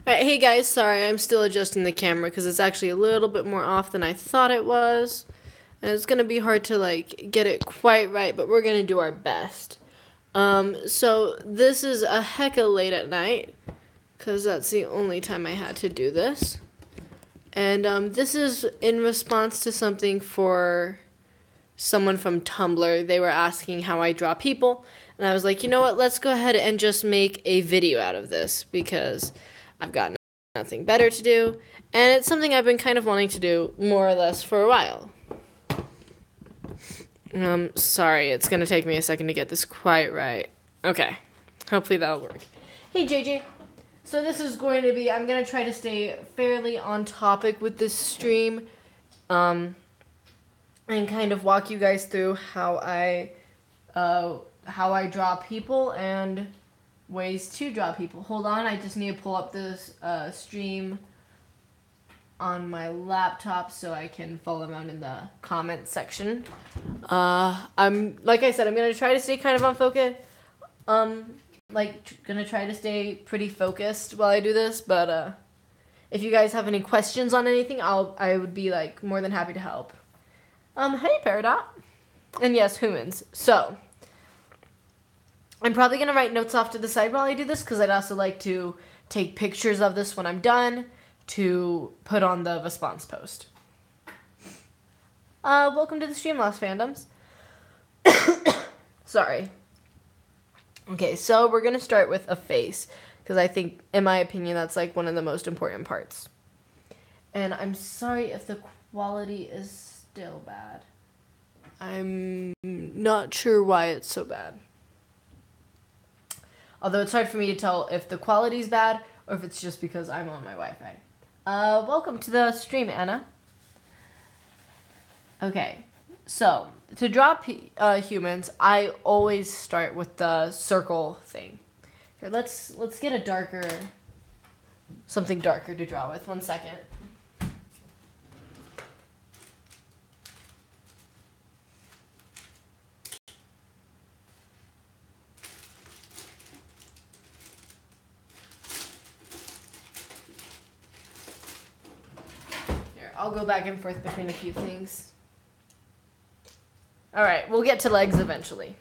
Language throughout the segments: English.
Alright, hey guys, sorry, I'm still adjusting the camera because it's actually a little bit more off than I thought it was. And it's gonna be hard to get it quite right, but we're gonna do our best. So this is a hecka late at night, because that's the only time I had to do this. And this is in response to something for someone from Tumblr. They were asking how I draw people, and I was like, you know what, let's go ahead and just make a video out of this, because I've got nothing better to do, and it's something I've been kind of wanting to do more or less for a while. Sorry, it's gonna take me a second to get this quite right. Okay, hopefully that'll work. Hey JJ, so this is going to be, I'm gonna try to stay fairly on topic with this stream, and kind of walk you guys through how I draw people and ways to draw people. Hold on, I just need to pull up this stream on my laptop so I can follow around in the comment section. Like I said, I'm gonna try to stay kind of on focus. Gonna try to stay pretty focused while I do this. But if you guys have any questions on anything, I would be more than happy to help. Hey Peridot, and yes, Hoomuns. So I'm probably gonna write notes off to the side while I do this, because I'd also like to take pictures of this when I'm done to put on the response post. Welcome to the stream, Lost Fandoms. Sorry. Okay, so we're gonna start with a face, because I think, in my opinion, that's one of the most important parts. And I'm sorry if the quality is still bad. I'm not sure why it's so bad. Although it's hard for me to tell if the quality's bad or if it's just because I'm on my Wi-Fi. Welcome to the stream, Anna. Okay, so to draw humans, I always start with the circle thing. Here, let's get something darker to draw with. 1 second. I'll go back and forth between a few things. Alright, we'll get to legs eventually.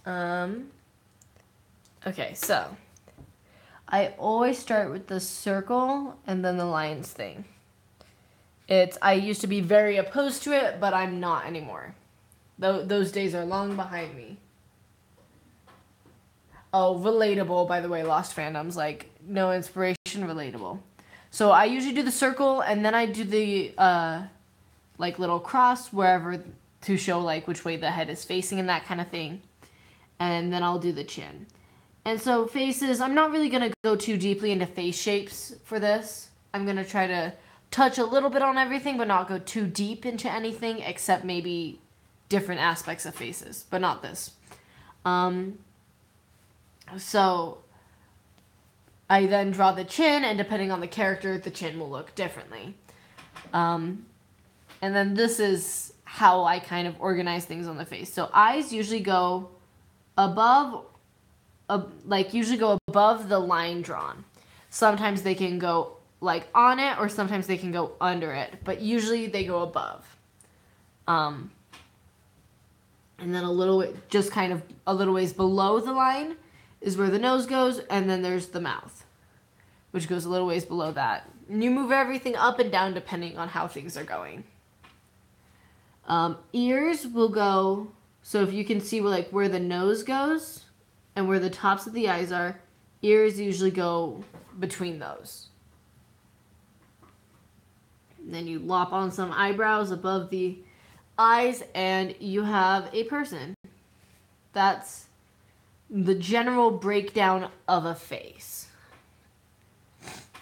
Okay, so I always start with the circle and then the lines thing. I used to be very opposed to it, but I'm not anymore. Those days are long behind me. Oh, relatable, by the way, Lost Fandoms. No inspiration, relatable. So I usually do the circle, and then I do the, little cross wherever to show, which way the head is facing and that kind of thing. And then I'll do the chin. And so faces, I'm not really going to go too deeply into face shapes for this. I'm going to try to touch a little bit on everything, but not go too deep into anything, except maybe different aspects of faces, but not this. So I then draw the chin, and depending on the character, the chin will look differently. And then this is how I kind of organize things on the face. So eyes usually go above, usually go above the line drawn. Sometimes they can go on it, or sometimes they can go under it, but usually they go above. And then a little ways below the line is where the nose goes, and then there's the mouth, which goes a little ways below that. And you move everything up and down depending on how things are going. Ears will go, so if you can see where the nose goes and where the tops of the eyes are, ears usually go between those. And then you lop on some eyebrows above the eyes, and you have a person. That's the general breakdown of a face.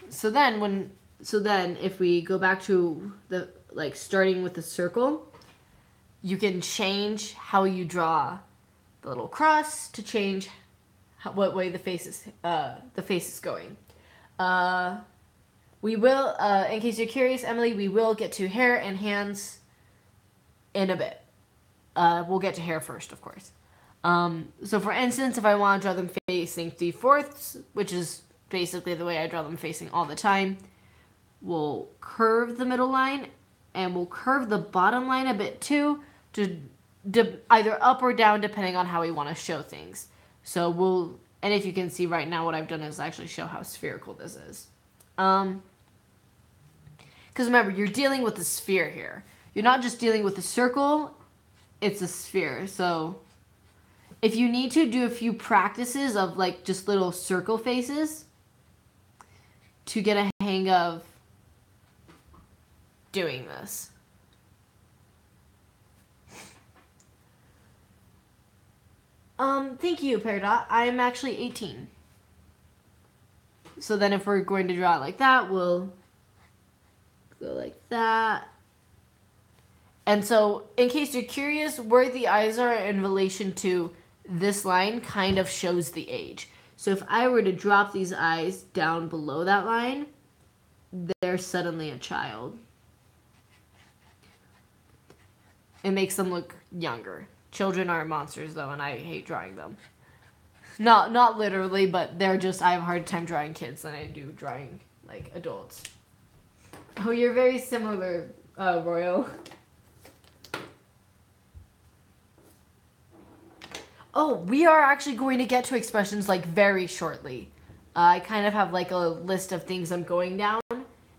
So then if we go back to the starting with the circle, you can change how you draw the little cross to change what way the face is going. We will, in case you're curious, Emily, we will get to hair and hands in a bit. We'll get to hair first, of course. So for instance, if I want to draw them facing 3/4, which is basically the way I draw them facing all the time. We'll curve the middle line, and we'll curve the bottom line a bit too, to either up or down depending on how we want to show things. So and if you can see right now, what I've done is actually show how spherical this is. Because remember, you're dealing with a sphere here. You're not just dealing with a circle, it's a sphere. So if you need to do a few practices of like just little circle faces to get a hang of doing this. Thank you, Peridot. I'm actually 18. So then if we're going to draw it like that, we'll go like that. And so, in case you're curious, where the eyes are in relation to this line kind of shows the age. So if I were to drop these eyes down below that line, they're suddenly a child. It makes them look younger. Children are monsters, though, and I hate drawing them. Not literally, but I have a hard time drawing kids than I do drawing, like, adults. Oh, you're very similar, Royal. Oh, we are actually going to get to expressions, like, very shortly. I kind of have, like, a list of things I'm going down,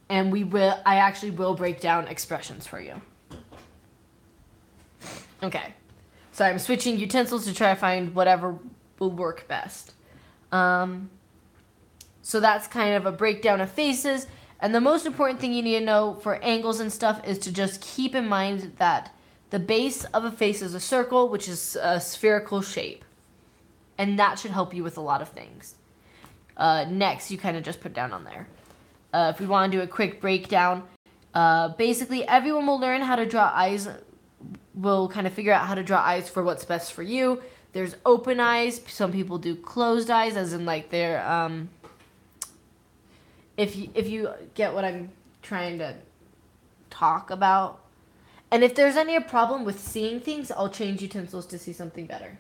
and I actually will break down expressions for you. Okay. So I'm switching utensils to try to find whatever will work best. So that's kind of a breakdown of faces. And the most important thing you need to know for angles and stuff is to just keep in mind that the base of a face is a circle, which is a spherical shape. And that should help you with a lot of things. Next, you kind of just put down on there. If we want to do a quick breakdown, basically everyone will learn how to draw eyes. We'll kind of figure out how to draw eyes for what's best for you. There's open eyes. Some people do closed eyes, as in like they're if you get what I'm trying to talk about. And if there's any problem with seeing things, I'll change utensils to see something better.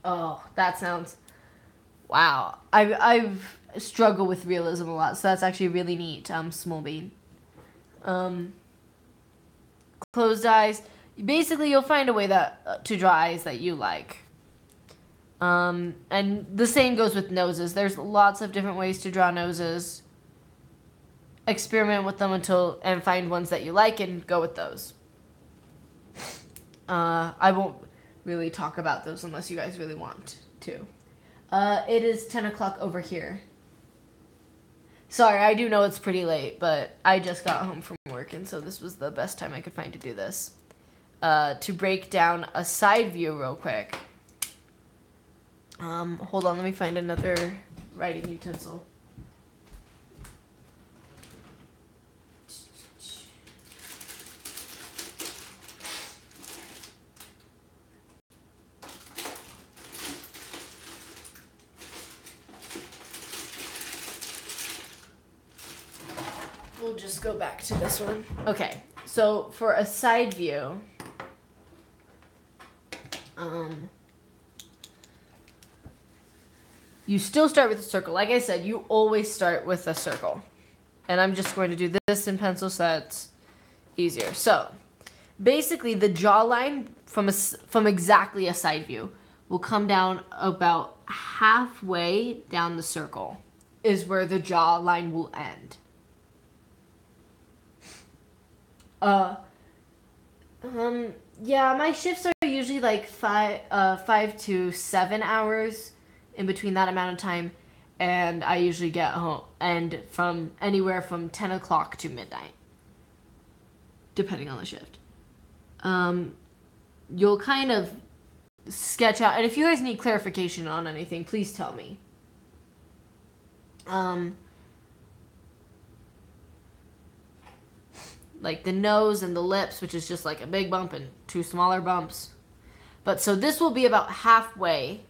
Oh, that sounds... Wow. I've struggled with realism a lot, so that's actually really neat, Smallbean. Closed eyes. Basically, you'll find a way to draw eyes that you like. And the same goes with noses. There's lots of different ways to draw noses. Experiment with them and find ones that you like and go with those. I won't really talk about those unless you guys really want to. It is 10 o'clock over here. Sorry, I do know it's pretty late, but I just got home from work, and so this was the best time I could find to do this. To break down a side view real quick. Hold on, let me find another writing utensil. We'll just go back to this one. Okay, so for a side view, you still start with a circle. Like I said, you always start with a circle. And I'm just going to do this in pencil so that's easier. So, basically the jawline from exactly a side view will come down about halfway down the circle is where the jawline will end. Yeah, my shifts are usually like 5 to 7 hours in between that amount of time, and I usually get home and from anywhere from 10 o'clock to midnight, depending on the shift. You'll kind of sketch out, and if you guys need clarification on anything, please tell me. Like the nose and the lips, which is just like a big bump and 2 smaller bumps. But so this will be about halfway,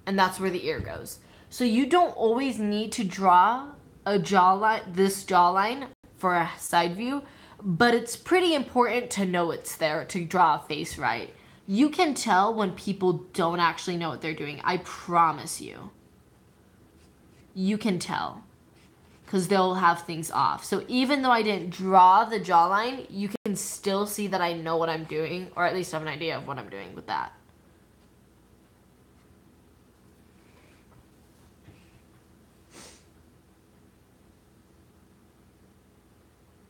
and that's where the ear goes. So you don't always need to draw this jawline for a side view, but it's pretty important to know it's there to draw a face right. You can tell when people don't actually know what they're doing. I promise you. you can tell because they'll have things off. So even though I didn't draw the jawline, you can still see that I know what I'm doing, or at least have an idea of what I'm doing with that.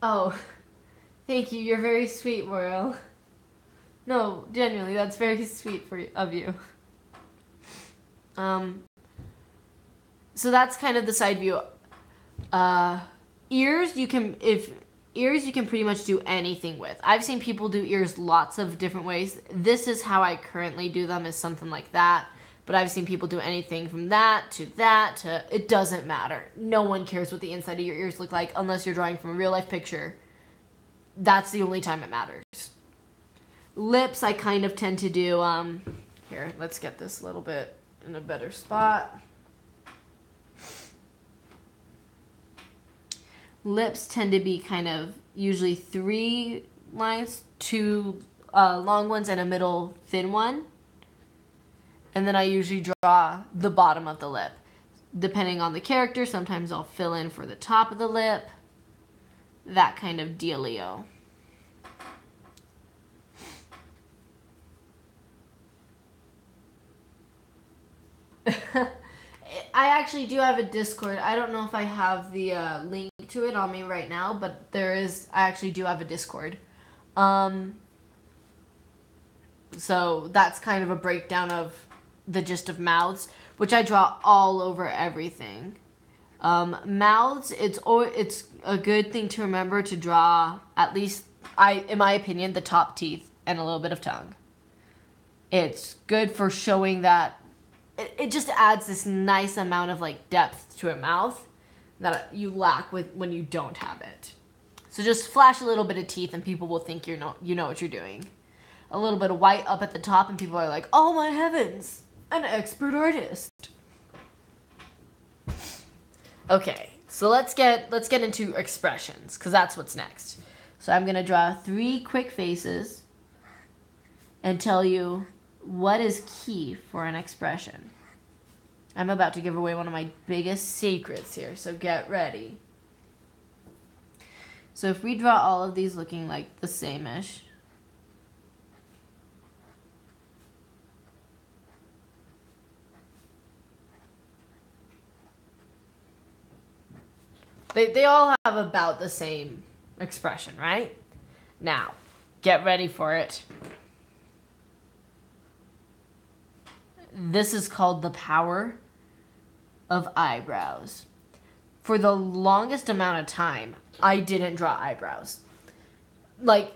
Oh, thank you. You're very sweet, Royal. No, genuinely, that's very sweet of you. So that's kind of the side view. Ears you can pretty much do anything with. I've seen people do ears lots of different ways. This is how I currently do them, is something like that. But I've seen people do anything from that to it doesn't matter. No one cares what the inside of your ears look like unless you're drawing from a real life picture. That's the only time it matters. Lips I kind of tend to do here, let's get this a little bit in a better spot. Lips tend to be kind of usually 3 lines, 2 long ones and a middle thin one. And then I usually draw the bottom of the lip. Depending on the character, sometimes I'll fill in for the top of the lip. That kind of dealio. I actually do have a Discord. I don't know if I have the link to it on me right now, but I actually do have a Discord. So that's kind of a breakdown of the gist of mouths, which I draw all over everything. Mouths, it's a good thing to remember to draw at least, in my opinion, the top teeth and a little bit of tongue. It's good for showing that it just adds this nice amount of like depth to a mouth that you lack when you don't have it. So just flash a little bit of teeth and people will think you know what you're doing. A little bit of white up at the top and people are like, oh my heavens, an expert artist. Okay, so let's get into expressions because that's what's next. So I'm gonna draw 3 quick faces and tell you what is key for an expression. I'm about to give away one of my biggest secrets here, so get ready. So if we draw all of these looking like the same-ish, they all have about the same expression, right? Now, get ready for it. This is called the power of eyebrows. For the longest amount of time, I didn't draw eyebrows. Like,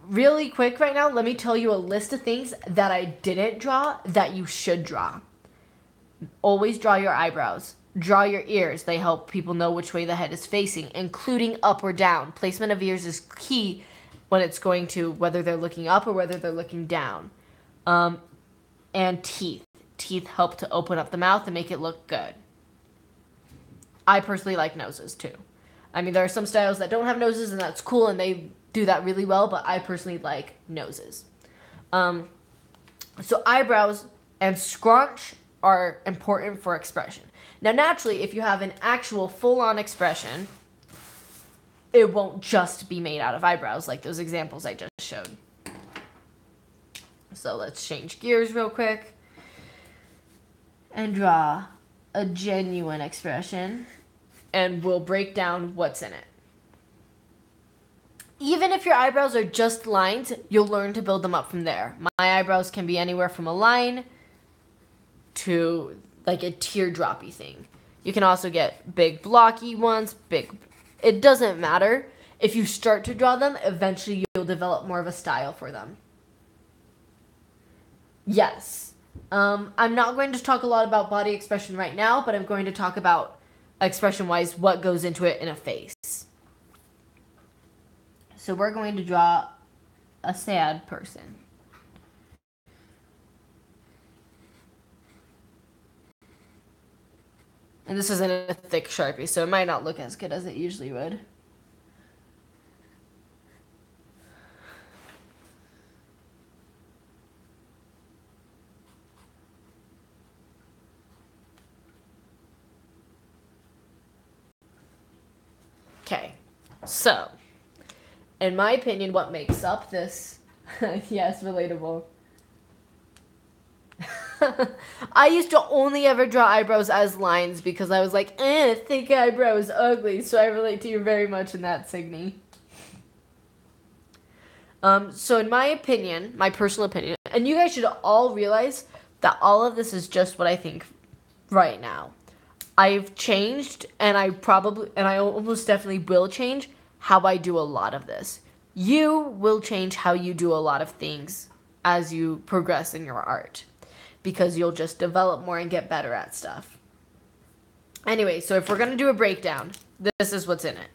really quick right now, let me tell you a list of things that I didn't draw that you should draw. Always draw your eyebrows. Draw your ears. They help people know which way the head is facing, including up or down. Placement of ears is key when it's going to whether they're looking up or whether they're looking down. And teeth. Teeth help to open up the mouth and make it look good. I personally like noses too. I mean, there are some styles that don't have noses and that's cool and they do that really well, but I personally like noses. So eyebrows and scrunch are important for expression. Now, naturally, if you have an actual full-on expression, it won't just be made out of eyebrows like those examples I just showed. So let's change gears real quick and draw a genuine expression, and we'll break down what's in it. Even if your eyebrows are just lines, you'll learn to build them up from there. My eyebrows can be anywhere from a line to like a teardroppy thing. You can also get big blocky ones, it doesn't matter. If you start to draw them, eventually you'll develop more of a style for them. Yes. I'm not going to talk a lot about body expression right now, but I'm going to talk about expression-wise what goes into it in a face. So we're going to draw a sad person. And this isn't a thick Sharpie, so it might not look as good as it usually would. Okay, so, in my opinion, what makes up this... yes, relatable. I used to only ever draw eyebrows as lines because I was like, thick eyebrows, ugly. So I relate to you very much in that, Signy. So in my opinion, my personal opinion, and you guys should all realize that all of this is just what I think right now. I've changed, and I almost definitely will change how I do a lot of this. You will change how you do a lot of things as you progress in your art, because you'll just develop more and get better at stuff. Anyway, so if we're going to do a breakdown, this is what's in it.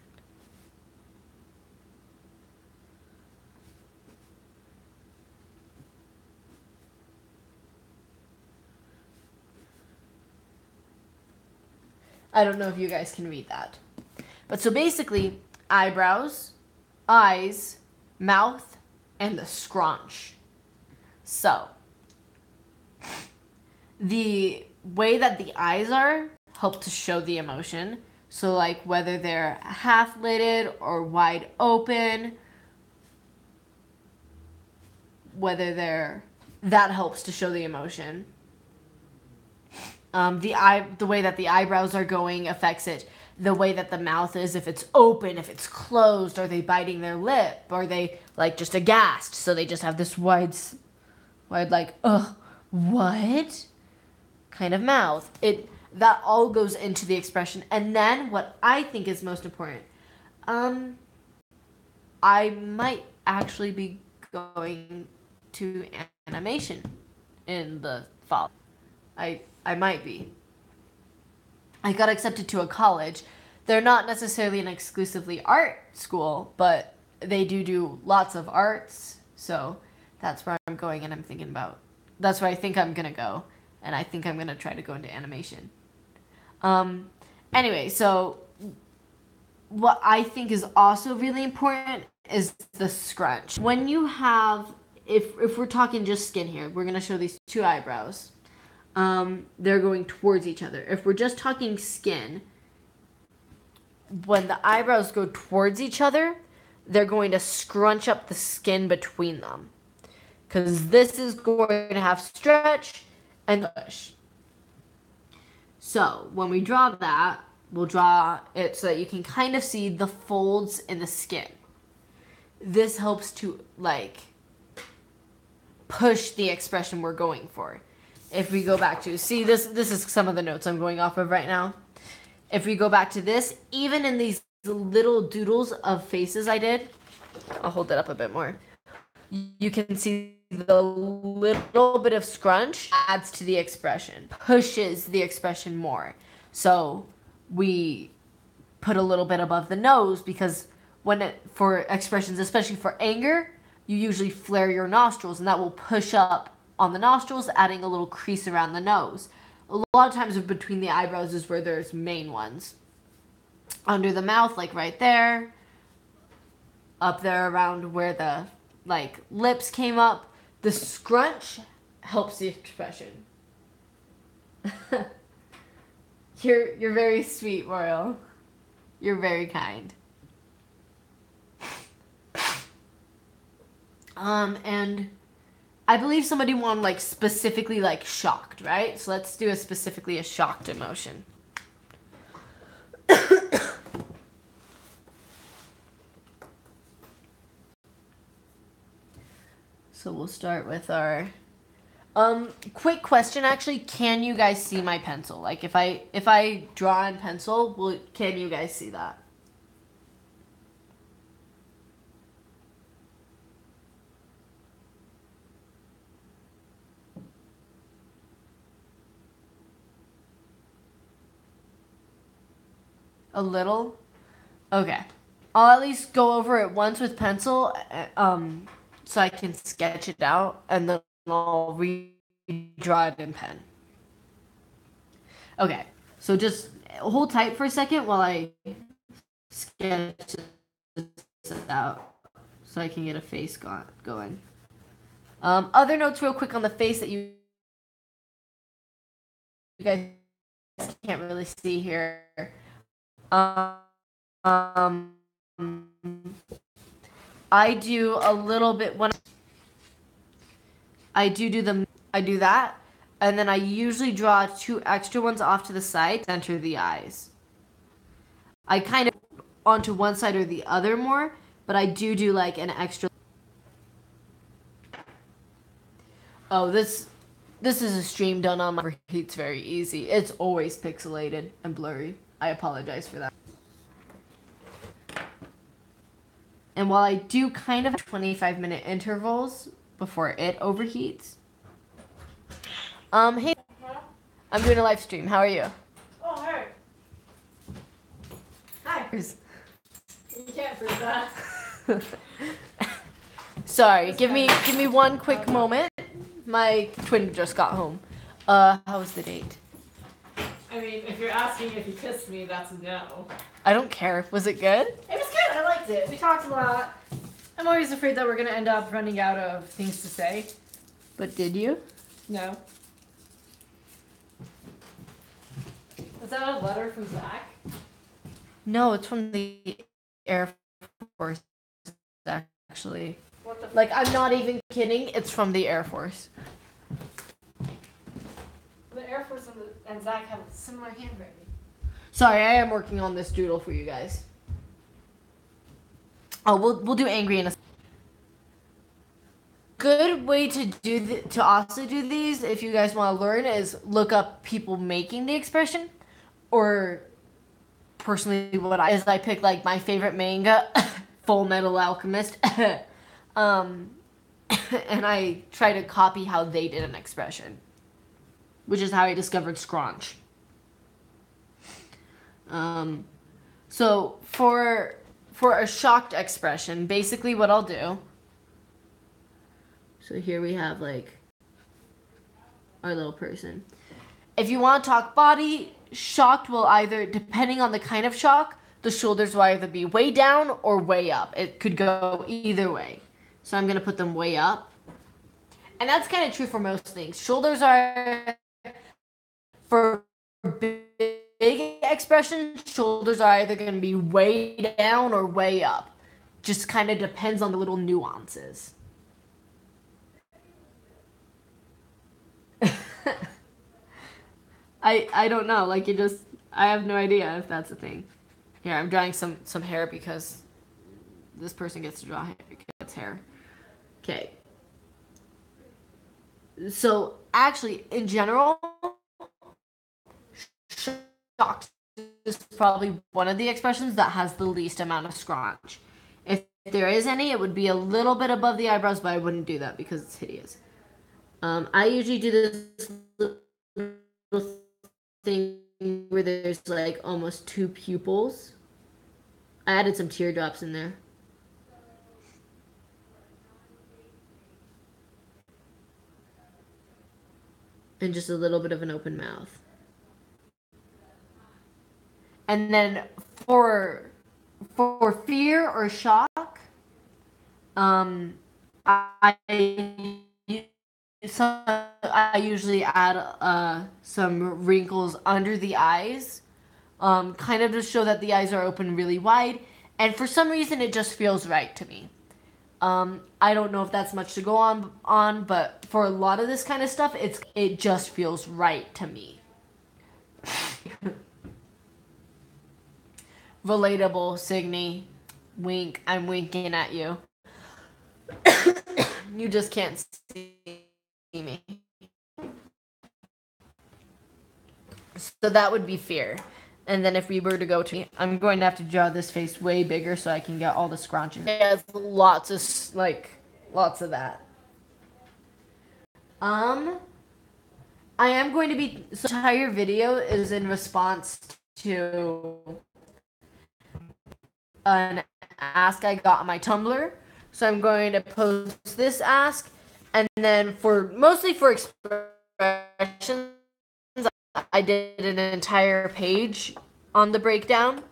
I don't know if you guys can read that. But so basically, eyebrows, eyes, mouth, and the scrunch. So, the way that the eyes are help to show the emotion. So like whether they're half-lidded or wide open, that helps to show the emotion. The way that the eyebrows are going affects it. The way that the mouth is, if it's open, if it's closed, are they biting their lip? Are they like just aghast? So they just have this wide like, what? Kind of mouth. That all goes into the expression. And then what I think is most important, I might actually be going to animation in the fall. I might be. I got accepted to a college. They're not necessarily an exclusively art school, but they do lots of arts. So that's where I'm going, and I'm thinking about... That's where I think I'm going to go, and I think I'm going to try to go into animation. Anyway, so what I think is also really important is the scrunch. When you have... If we're talking just skin here, we're going to show these two eyebrows. They're going towards each other. If we're just talking skin, when the eyebrows go towards each other, they're going to scrunch up the skin between them. Because this is going to have stretch and push. So, when we draw that, we'll draw it so that you can kind of see the folds in the skin. This helps to, like, push the expression we're going for. If we go back to, see, this is some of the notes I'm going off of right now. If we go back to this, even in these little doodles of faces I did, I'll hold it up a bit more. You can see the little bit of scrunch adds to the expression, pushes the expression more. So we put a little bit above the nose because for expressions, especially for anger, you usually flare your nostrils, and that will push up on the nostrils, adding a little crease around the nose. A lot of times between the eyebrows is where there's main ones. Under the mouth, like right there. Up there around where the lips came up. The scrunch helps the expression. You're very sweet, Royal. You're very kind. And I believe somebody wanted specifically shocked, right? So let's do specifically a shocked emotion. So we'll start with our quick question actually, can you guys see my pencil? Like if I draw in pencil, can you guys see that? A little? Okay. I'll at least go over it once with pencil, so I can sketch it out, and then I'll redraw it in pen. Okay. So just hold tight for a second while I sketch this out, so I can get a face going. Other notes real quick on the face that you guys can't really see here. I do a little bit when I do that, and then I usually draw 2 extra ones off to the side, center the eyes. I kind of onto one side or the other more, but I do like an extra. Oh, this is a stream done on my. It's very easy. It's always pixelated and blurry. I apologize for that. And while I do kind of 25-minute intervals before it overheats. Hey, I'm doing a live stream. How are you? Oh, hey. Hi. You can't prove that. Sorry, give me one quick moment. My twin just got home. How was the date? I mean, if you're asking if he kissed me, that's a no. I don't care. Was it good? It was good. I liked it. We talked a lot. I'm always afraid that we're going to end up running out of things to say. But did you? No. Is that a letter from Zach? No, it's from the Air Force, actually. What the Like, I'm not even kidding. It's from the Air Force. The Air Force and Zach have similar handwriting. Sorry, I am working on this doodle for you guys. Oh, we'll do angry in a. Good way to also do these, if you guys want to learn, is look up people making the expression, or personally, what I pick like my favorite manga, Full Metal Alchemist, and I try to copy how they did an expression, which is how I discovered scrunch. So for a shocked expression, basically what I'll do. So here we have like our little person. If you want to talk body, shocked will either, depending on the kind of shock, the shoulders will either be way down or way up. It could go either way. So I'm going to put them way up. And that's kind of true for most things. Shoulders are, for big expressions, shoulders are either going to be way down or way up. Just kind of depends on the little nuances. I don't know, like I have no idea if that's a thing. Here, I'm drawing some hair because this person gets to draw hair. Okay. So, actually, in general, shocked is probably one of the expressions that has the least amount of scrunch. If there is any, it would be a little bit above the eyebrows, but I wouldn't do that because it's hideous. I usually do this little thing where there's like almost 2 pupils. I added some teardrops in there. And just a little bit of an open mouth. And then for fear or shock, I usually add some wrinkles under the eyes, kind of to show that the eyes are open really wide. And for some reason, it just feels right to me. I don't know if that's much to go on, but for a lot of this kind of stuff, it just feels right to me. Relatable, Signy. Wink. I'm winking at you. You just can't see me. So that would be fear. And then if we were to go to, I'm going to have to draw this face way bigger so I can get all the scrunching. It has lots of that. I am going to be, so the entire video is in response to an ask I got on my Tumblr. So I'm going to post this ask, and then mostly for expressions, I did an entire page on the breakdown.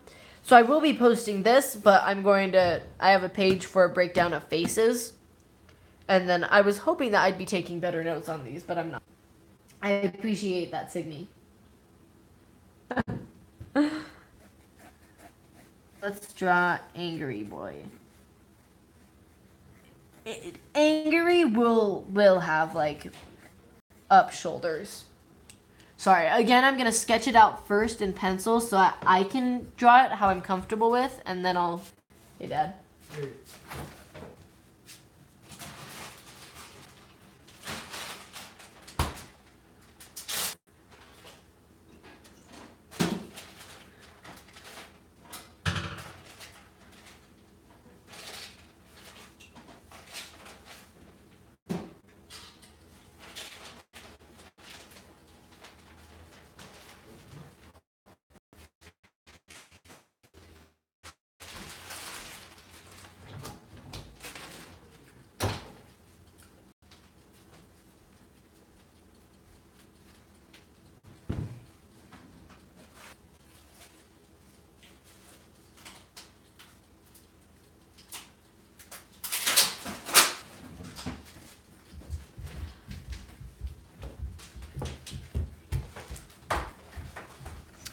So I will be posting this, but I have a page for a breakdown of faces. And then I was hoping that I'd be taking better notes on these, but I'm not. I appreciate that, Signy. let's draw angry boy. Angry will have like up shoulders. Sorry, again, I'm gonna sketch it out first in pencil so I can draw it how I'm comfortable with, and then I'll. Hey, Dad. Hey.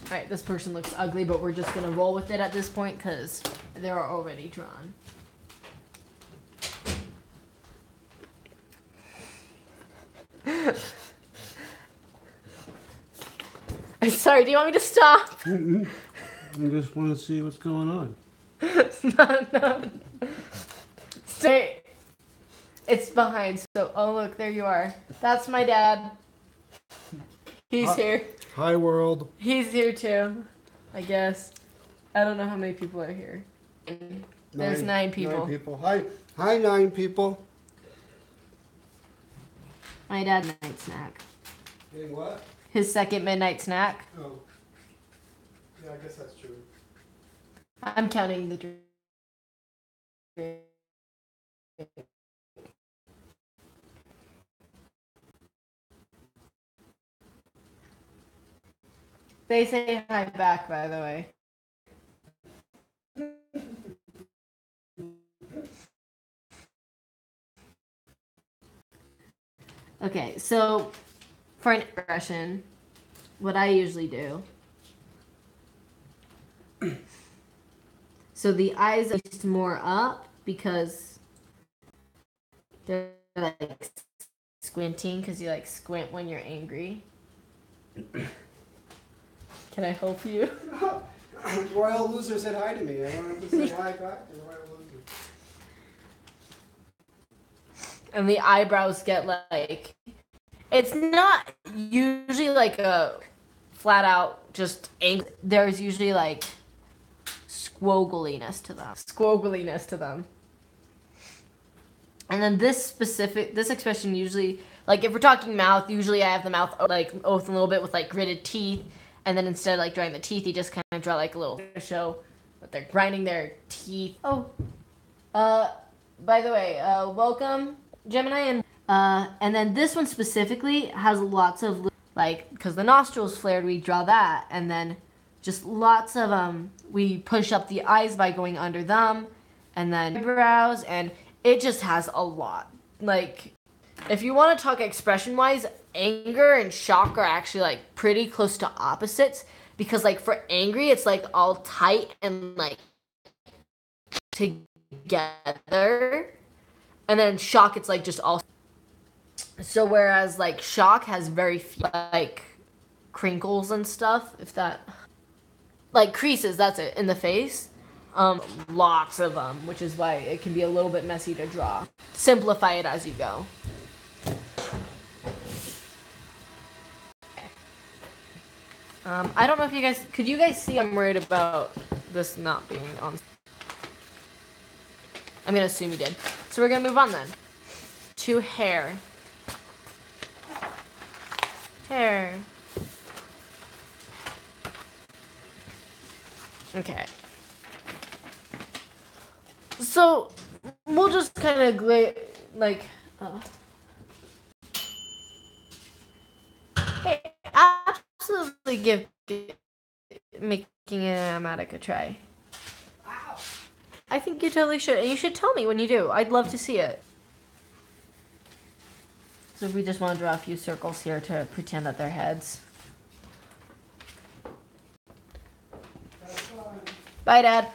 Alright, this person looks ugly, but we're just gonna roll with it at this point because they're already drawn. I'm sorry, do you want me to stop? I just want to see what's going on. No. Stay. It's behind, so, oh look, there you are. That's my dad. He's here. Hi, world. He's here too, I guess. I don't know how many people are here. There's 9 people. 9 people. Hi, 9 people. My dad's night snack. Getting what? His second midnight snack. Oh. Yeah, I guess that's true. I'm counting the drink. They say hi back, by the way. Okay, so for an expression, what I usually do. So the eyes are more up because they're like squinting because you like squint when you're angry. Can I help you? Royal Loser said hi to me. I wanted to say hi back to the Royal Loser. And the eyebrows get like, it's not usually like a flat out just angry. There's usually like squoggliness to them. And then this expression usually, like if we're talking mouth, usually I have the mouth like open a little bit with like gritted teeth. And then instead of like drawing the teeth, you just kind of draw like a little show that they're grinding their teeth. Oh, by the way, welcome, Gemini. And then this one specifically has lots of, like, because the nostrils flared, we draw that. And then just lots of, we push up the eyes by going under them. And then eyebrows, and it just has a lot. Like, if you want to talk expression-wise, anger and shock are actually like pretty close to opposites, because like for angry it's like all tight and like together, and then shock it's like just all. So whereas like shock has very few like crinkles and stuff, if that, like creases, that's it, in the face, lots of them, which is why it can be a little bit messy to draw. Simplify it as you go. I don't know if you guys... Could you guys see I'm worried about this not being on? I'm going to assume you did. So we're going to move on then. To hair. Hair. Okay. So, we'll just kind of like... Hey, absolutely give making animatic a try. Wow. I think you totally should. And you should tell me when you do. I'd love to see it. So we just want to draw a few circles here to pretend that they're heads. Bye, Dad.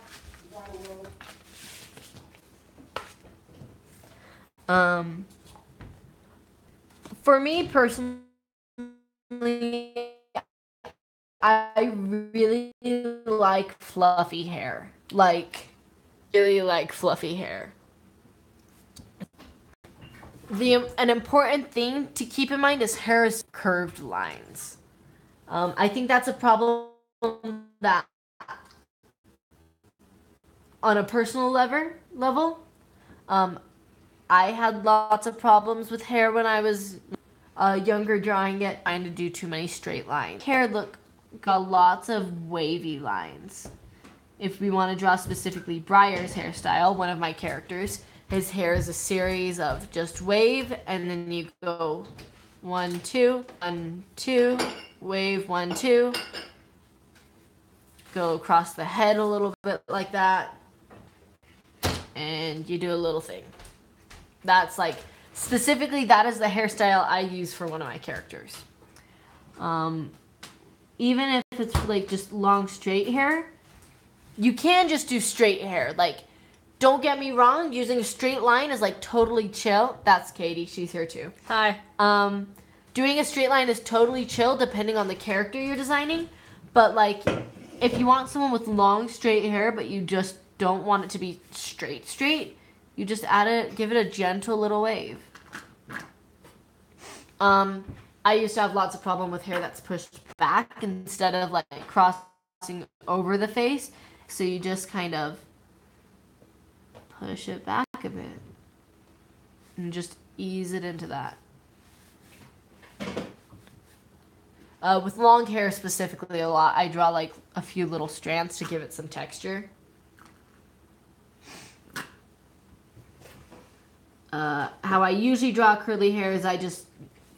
For me personally, I really like fluffy hair. Really like fluffy hair. An important thing to keep in mind is hair is curved lines. I think that's a problem that on a personal level, I had lots of problems with hair when I was younger drawing it, trying to do too many straight lines. Hair got lots of wavy lines. If we want to draw specifically Briar's hairstyle, one of my characters, his hair is a series of just wave, and then you go 1, 2, 1, 2, wave 1, 2. Go across the head a little bit like that, and you do a little thing. That's like, specifically, that is the hairstyle I use for one of my characters. Even if it's like just long straight hair, you can just do straight hair. Like, don't get me wrong, using a straight line is like totally chill. That's Katie, she's here too. Hi. Doing a straight line is totally chill depending on the character you're designing. But like, if you want someone with long straight hair, but you just don't want it to be straight, you just give it a gentle little wave. I used to have lots of problem with hair that's pushed back instead of like crossing over the face. So you just kind of push it back a bit and just ease it into that. With long hair specifically a lot, I draw like a few little strands to give it some texture. How I usually draw curly hair is I just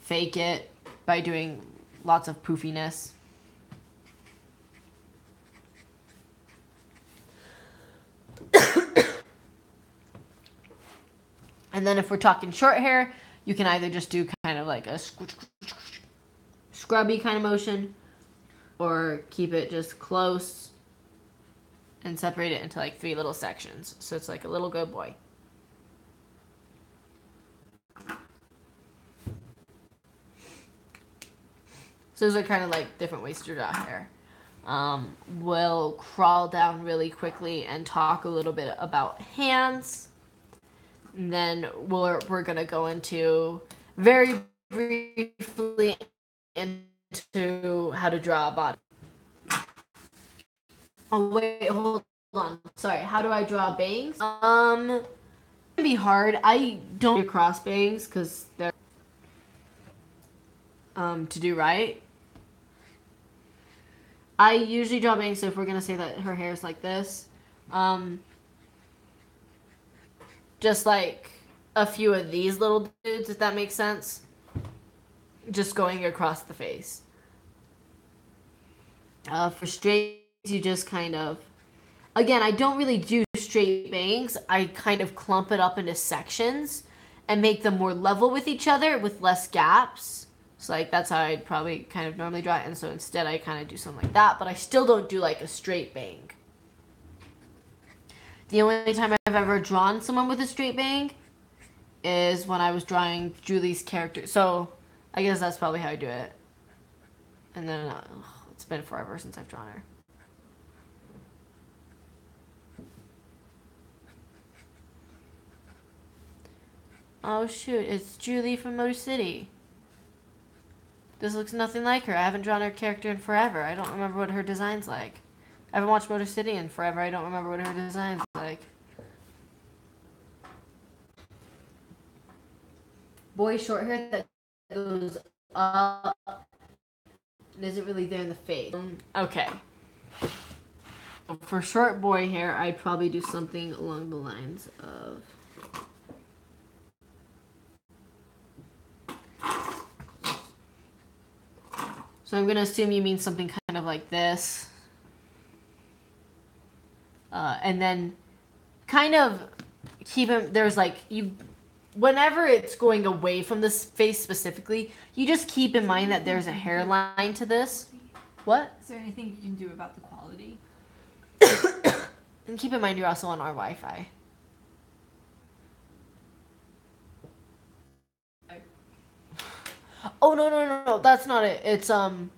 fake it by doing lots of poofiness. And then if we're talking short hair, you can either just do kind of like a scrubby kind of motion, or keep it just close and separate it into like 3 little sections. So it's like a little good boy. So those are kind of like different ways to draw hair. We'll crawl down really quickly and talk a little bit about hands. And then we're going to go into very briefly into how to draw a body. Oh, wait, hold on. Sorry, how do I draw bangs? It can be hard. I don't do cross bangs because they're to do right. I usually draw bangs, so if we're going to say that her hair is like this, just like a few of these little dudes, if that makes sense. Just going across the face. For straight, you just kind of... Again, I don't really do straight bangs. I kind of clump it up into sections and make them more level with each other with less gaps. So like that's how I'd probably kind of normally draw it. And so instead I kind of do something like that. But I still don't do like a straight bang. The only time I've ever drawn someone with a straight bang is when I was drawing Julie's character. So I guess that's probably how I do it. And then it's been forever since I've drawn her. Oh shoot, it's Julie from Motor City. This looks nothing like her. I haven't drawn her character in forever. I don't remember what her design's like. I haven't watched Motor City in forever. I don't remember what her design's like. Boy short hair that goes up. It isn't really there in the face. Okay. For short boy hair, I'd probably do something along the lines of... So I'm going to assume you mean something kind of like this. And then kind of keep him, there's like, whenever it's going away from this face specifically, you just keep in mind that there's a hairline to this. What? Is there anything you can do about the quality? And keep in mind you're also on our Wi-Fi. Oh, no, that's not it. It's, I'm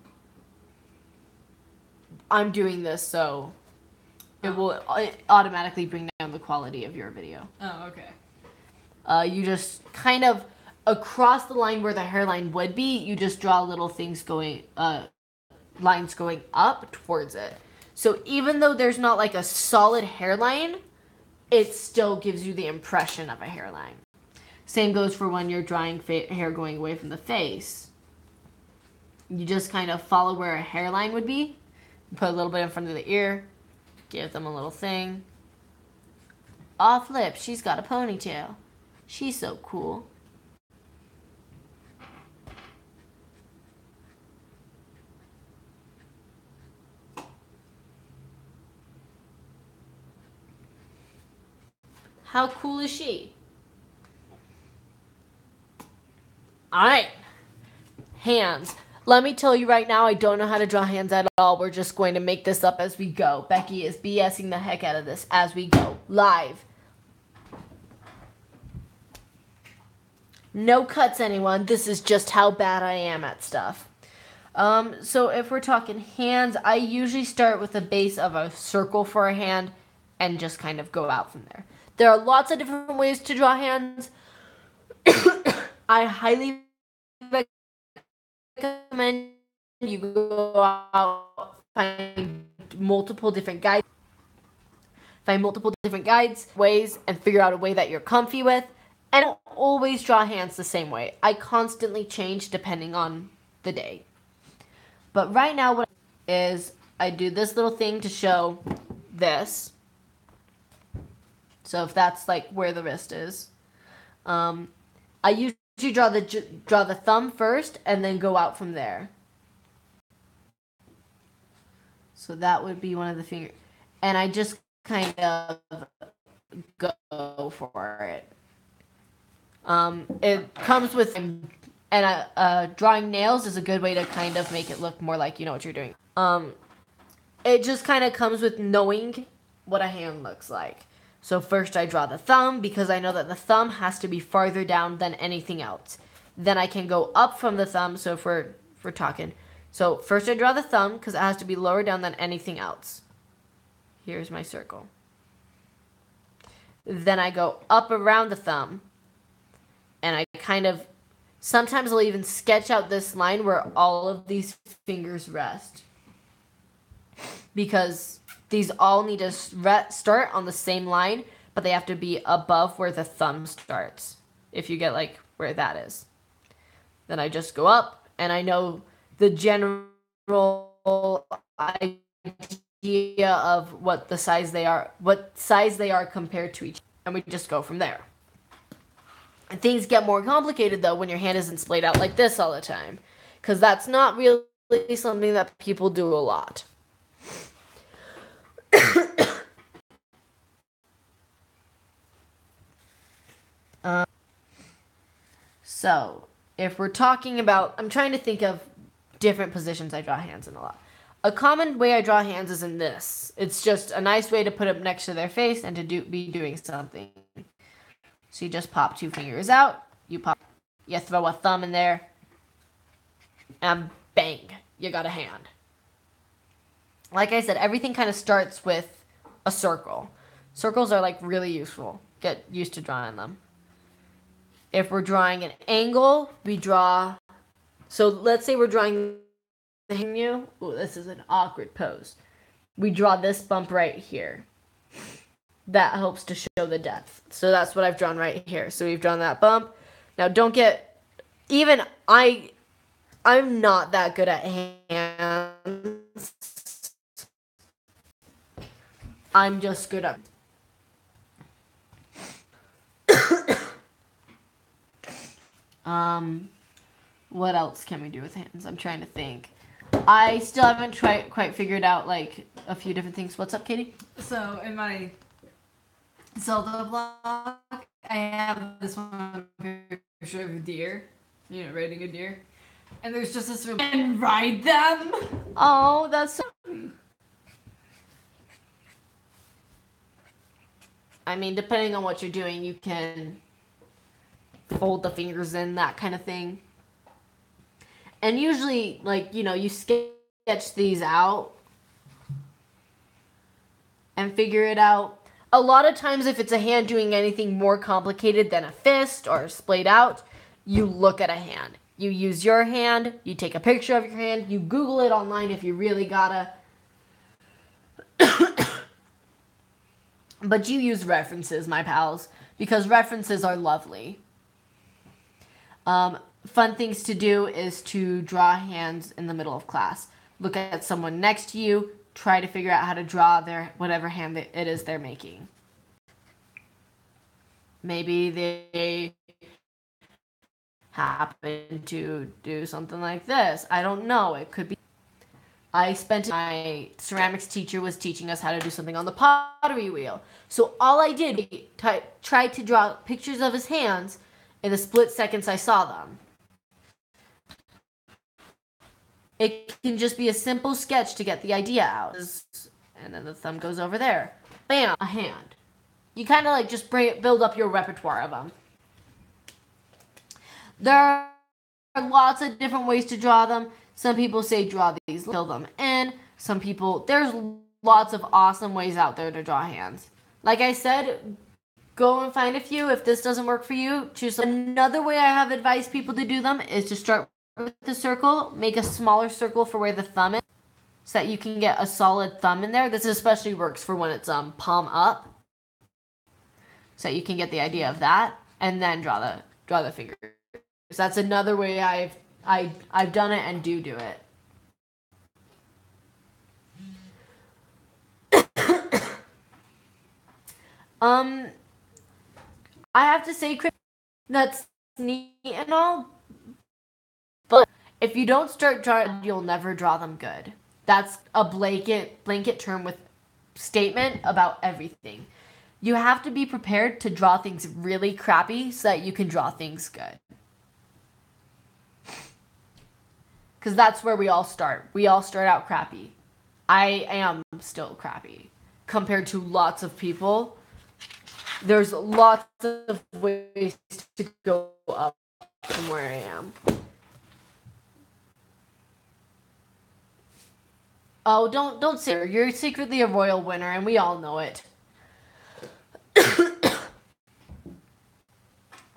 doing this, so it will automatically bring down the quality of your video. Oh, okay. You just kind of, across the line where the hairline would be, you just draw little things going, lines going up towards it. So even though there's not like a solid hairline, it still gives you the impression of a hairline. Same goes for when you're drawing hair going away from the face. You just kind of follow where a hairline would be. Put a little bit in front of the ear. Give them a little thing. Off lip, she's got a ponytail. She's so cool. How cool is she? Alright. Hands. Let me tell you right now, I don't know how to draw hands at all. We're just going to make this up as we go. Becky is BSing the heck out of this as we go. Live. No cuts, anyone. This is just how bad I am at stuff. So if we're talking hands, I usually start with the base of a circle for a hand and just kind of go out from there. There are lots of different ways to draw hands. I highly recommend you go out, find multiple different guides, ways, and figure out a way that you're comfy with. And I don't always draw hands the same way. I constantly change depending on the day. But right now what is I do this little thing to show this. So if that's like where the wrist is. I usually draw the thumb first and then go out from there. So that would be one of the fingers. And I just kind of go for it. It comes with, and drawing nails is a good way to kind of make it look more like you know what you're doing. It just kind of comes with knowing what a hand looks like. So first I draw the thumb because I know that the thumb has to be farther down than anything else. Then I can go up from the thumb, so if we're talking. So first I draw the thumb because it has to be lower down than anything else. Here's my circle. Then I go up around the thumb. And I kind of, sometimes I'll even sketch out this line where all of these fingers rest. Because these all need to start on the same line, but they have to be above where the thumb starts. If you get like where that is. Then I just go up, and I know the general idea of what size they are compared to each other. And we just go from there. And things get more complicated, though, when your hand isn't splayed out like this all the time. Because that's not really something that people do a lot. So, if we're talking about... I'm trying to think of different positions I draw hands in a lot. A common way I draw hands is in this. It's just a nice way to put it next to their face and to be doing something. So you just pop two fingers out, you throw a thumb in there, and bang, you got a hand. Like I said, everything kind of starts with a circle. Circles are like really useful. Get used to drawing them. If we're drawing an angle, we draw, so let's say we're drawing the hang. Ooh, this is an awkward pose. We draw this bump right here. That helps to show the depth. So that's what I've drawn right here. So we've drawn that bump. Now don't get, even I'm not that good at hands. I'm just good at what else can we do with hands? I'm trying to think. I still haven't quite figured out like a few different things. What's up, Katie? So in my Zelda vlog, I have this one picture of a deer, riding a deer. And there's just this and ride them. Oh, that's so... I mean, depending on what you're doing, you can fold the fingers in, that kind of thing. And usually, like, you know, you sketch these out and figure it out. A lot of times, if it's a hand doing anything more complicated than a fist or splayed out, you look at a hand. You use your hand, you take a picture of your hand, you Google it online if you really gotta. But you use references, my pals, because references are lovely. Fun things to do is to draw hands in the middle of class. Look at someone next to you, try to figure out how to draw their whatever hand it is they're making. Maybe they happen to do something like this. I don't know. It could be. My ceramics teacher was teaching us how to do something on the pottery wheel. So all I did was try to draw pictures of his hands in the split seconds I saw them. It can just be a simple sketch to get the idea out. And then the thumb goes over there. Bam, a hand. You kind of like just build up your repertoire of them. There are lots of different ways to draw them. Some people say draw these, fill them in. There's lots of awesome ways out there to draw hands. Like I said, go and find a few. If this doesn't work for you, choose another way I have advised people to do them is to start with the circle, make a smaller circle for where the thumb is so that you can get a solid thumb in there. This especially works for when it's palm up. So that you can get the idea of that, and then draw the fingers. So that's another way I've done it and do it. I have to say, that's neat and all, but if you don't start drawing, you'll never draw them good. That's a blanket term with statement about everything. You have to be prepared to draw things really crappy so that you can draw things good. Because that's where we all start. We all start out crappy. I am still crappy. Compared to lots of people, there's lots of ways to go up from where I am. Oh, don't say it. You're secretly a royal winner, and we all know it.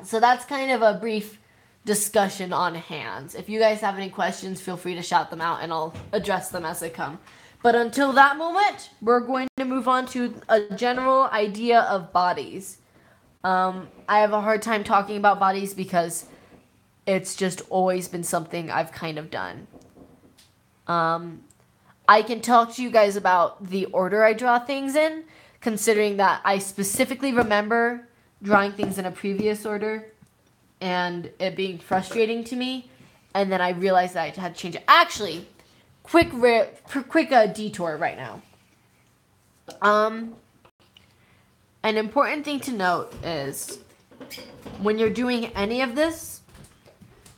So that's kind of a brief discussion on hands. If you guys have any questions, feel free to shout them out, and I'll address them as they come. But until that moment, we're going to move on to a general idea of bodies. I have a hard time talking about bodies because it's just always been something I've kind of done. I can talk to you guys about the order I draw things in, considering that I specifically remember drawing things in a previous order and it being frustrating to me, and then I realized that I had to change it. Actually, quick detour right now. An important thing to note is when you're doing any of this,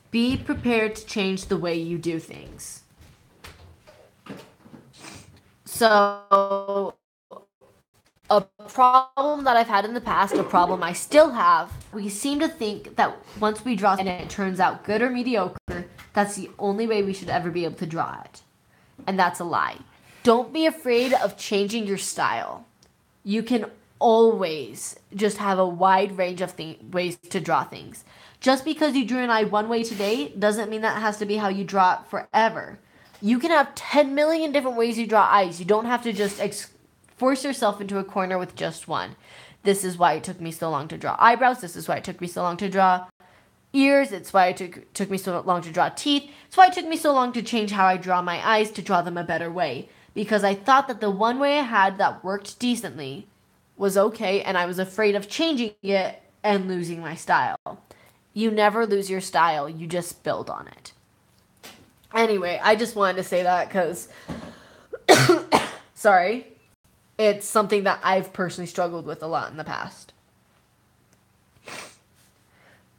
be prepared to change the way you do things. So, a problem that I've had in the past, a problem I still have, we seem to think that once we draw and it turns out good or mediocre, that's the only way we should ever be able to draw it. And that's a lie. Don't be afraid of changing your style. You can always just have a wide range of ways to draw things. Just because you drew an eye one way today doesn't mean that has to be how you draw it forever. You can have 10 million different ways you draw eyes. You don't have to just force yourself into a corner with just one. This is why it took me so long to draw eyebrows. This is why it took me so long to draw ears. It's why it took me so long to draw teeth. It's why it took me so long to change how I draw my eyes to draw them a better way. Because I thought that the one way I had that worked decently was okay, and I was afraid of changing it and losing my style. You never lose your style. You just build on it. Anyway, I just wanted to say that because, sorry, it's something that I've personally struggled with a lot in the past.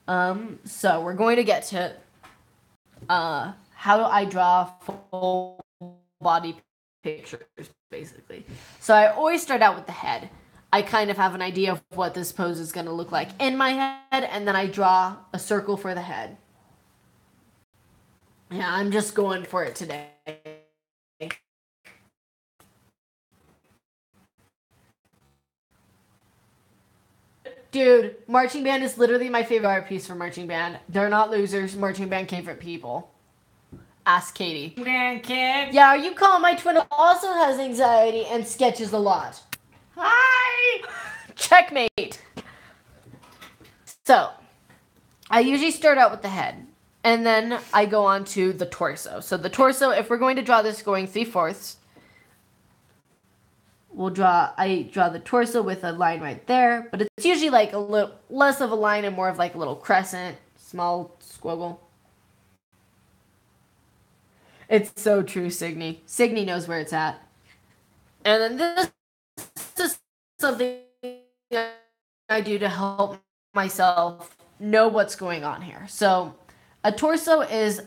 So we're going to get to how do I draw full body pictures, basically. So I always start out with the head. I kind of have an idea of what this pose is going to look like in my head, and then I draw a circle for the head. Yeah, I'm just going for it today. Dude, marching band is literally my favorite art piece for marching band. They're not losers. Marching band favorite people. Ask Katie. Man, kid. Yeah, are you calling my twin also has anxiety and sketches a lot? Hi. Checkmate. So, I usually start out with the head. And then I go on to the torso. So the torso, if we're going to draw this going 3/4, I draw the torso with a line right there. But it's usually like a little less of a line and more of like a little crescent, small squiggle. It's so true, Signy. Signy knows where it's at. And then this is something I do to help myself know what's going on here. So a torso is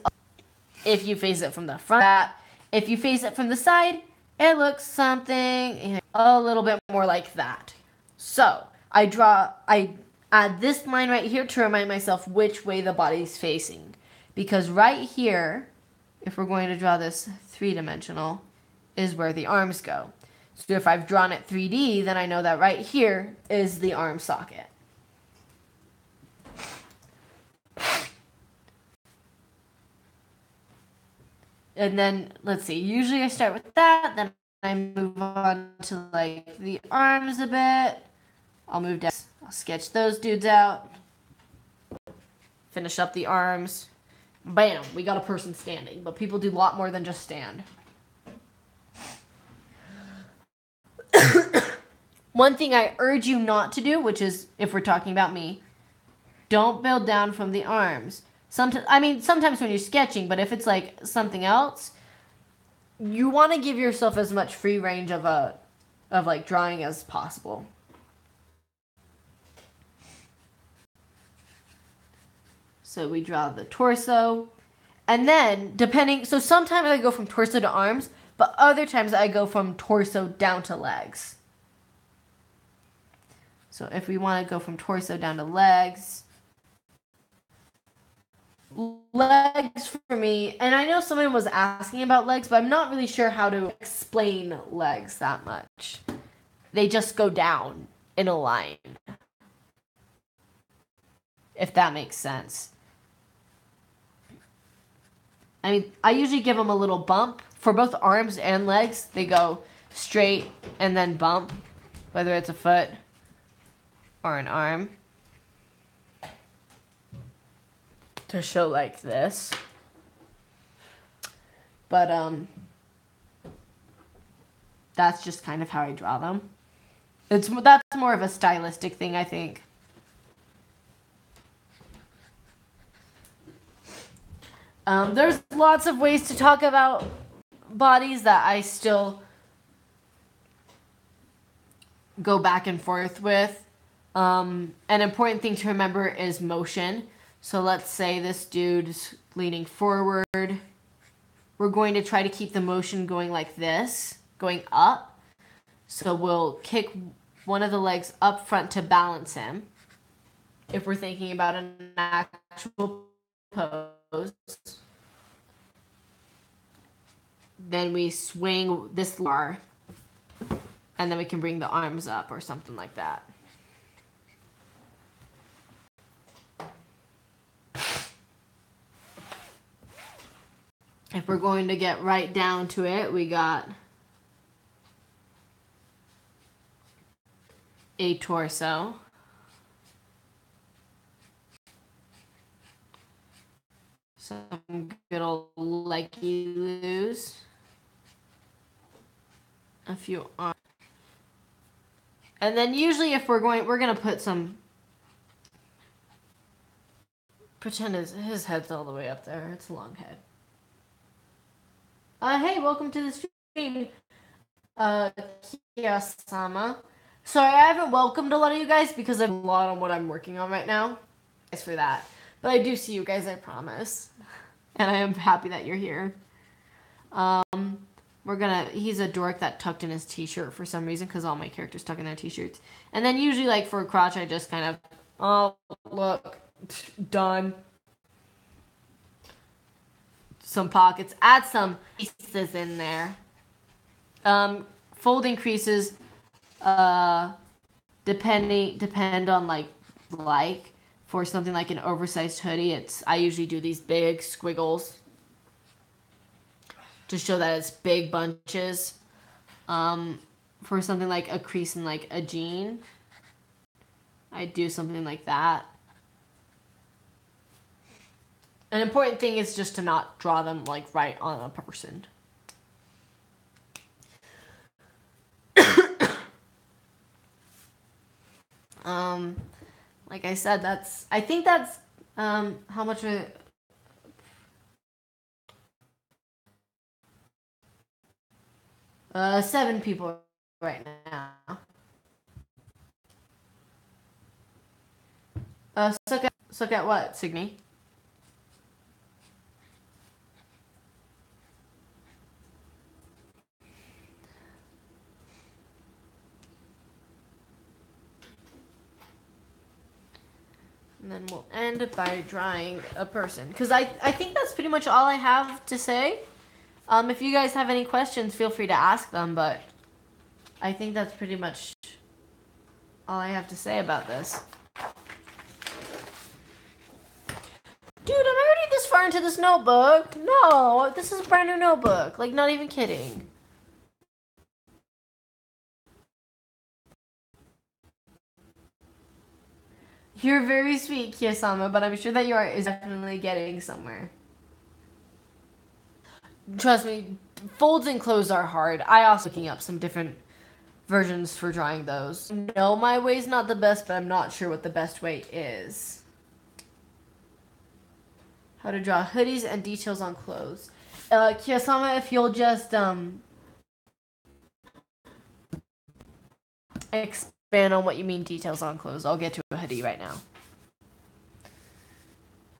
if you face it from the front. If you face it from the side, it looks something a little bit more like that. So I add this line right here to remind myself which way the body's facing. Because right here, if we're going to draw this 3-dimensional, is where the arms go. So if I've drawn it 3D, then I know that right here is the arm socket. And then, let's see, usually I start with that, then I move on to like the arms a bit. I'll move down, I'll sketch those dudes out. Finish up the arms. Bam, we got a person standing, but people do a lot more than just stand. One thing I urge you not to do, which is, if we're talking about me, don't build down from the arms. Sometimes when you're sketching, but if it's like something else, you want to give yourself as much free range of like drawing as possible. So we draw the torso, and then so sometimes I go from torso to arms, but other times I go from torso down to legs. So if we want to go from torso down to legs for me, and I know someone was asking about legs, but I'm not really sure how to explain legs that much. They just go down in a line, if that makes sense. I mean, I usually give them a little bump. For both arms and legs, they go straight and then bump, whether it's a foot or an arm, to show like this. But that's just kind of how I draw them. That's more of a stylistic thing, I think. There's lots of ways to talk about bodies that I still go back and forth with. An important thing to remember is motion. So let's say this dude's leaning forward. We're going to try to keep the motion going like this, going up. So we'll kick one of the legs up front to balance him. If we're thinking about an actual pose. Then we swing this bar, and then we can bring the arms up or something like that. If we're going to get right down to it, we got a torso. Some good old leggy loos. A few arms. And then usually if we're going to put some, pretend his head's all the way up there. It's a long head. Hey, welcome to the stream, Kiyasama. Sorry, I haven't welcomed a lot of you guys because I have a lot on what I'm working on right now. Thanks for that. But I do see you guys, I promise. And I am happy that you're here. He's a dork that tucked in his t-shirt for some reason because all my characters tuck in their t-shirts. And then usually, like, for a crotch, I just kind of, oh, look, done. some pockets, add some pieces in there. Folding creases depend on like for something like an oversized hoodie, I usually do these big squiggles to show that it's big bunches. For something like a crease in like a jean, I do something like that. An important thing is just to not draw them like right on a person. Like I said, I think that's how much of it. 7 people right now. Suck at what, Signy? And then we'll end by drawing a person. Because I think that's pretty much all I have to say. If you guys have any questions, feel free to ask them, but I think that's pretty much all I have to say about this. Dude, I'm already this far into this notebook. No, this is a brand new notebook. Like, not even kidding. You're very sweet, Kiyosama, but I'm sure that your art is definitely getting somewhere. Trust me, folds and clothes are hard. I also looking up some different versions for drawing those. No, my way's not the best, but I'm not sure what the best way is. How to draw hoodies and details on clothes. Kiyosama, if you'll just expand on what you mean details on clothes. I'll get to a hoodie right now.